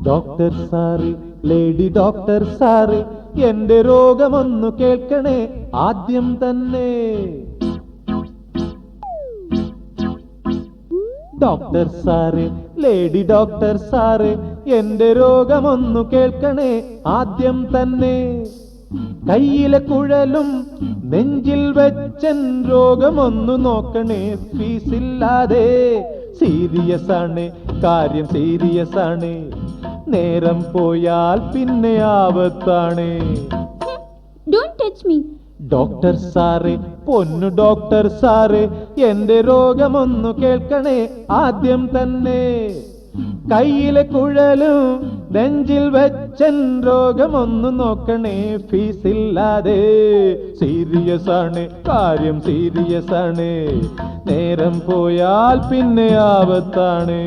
Doctor sir, lady doctor sir, എന്റെ രോഗമൊന്നു കേൾക്കണേ ആദ്യം തന്നെ. Doctor sir, lady doctor sir, എന്റെ രോഗമൊന്നു കേൾക്കണേ ആദ്യം തന്നെ. കയ്യിലെ കുഴലും നെഞ്ചിൽ വെച്ചൻ രോഗമൊന്നു നോക്കണേ ഫീസില്ലാതെ. സീരിയസ് ആണ് കാര്യം, സീരിയസ് ആണ്, നേരം പോയാൽ പിന്നെ ആപത്താണ്. Don't touch me. Doctor sir, പൊന്നു ഡോക്ടർ സാറ്, എന്റെ രോഗമൊന്നു കേൾക്കണേ ആദ്യം തന്നെ. കയ്യിലെ കുഴലും നെഞ്ചിൽ വെച്ചൻ രോഗമൊന്നു നോക്കണേ ഫീസില്ലാതെ. സീരിയസ് ആണ് കാര്യം, സീരിയസ് ആണ്, നേരം പോയാൽ പിന്നെ ആപത്താണ്.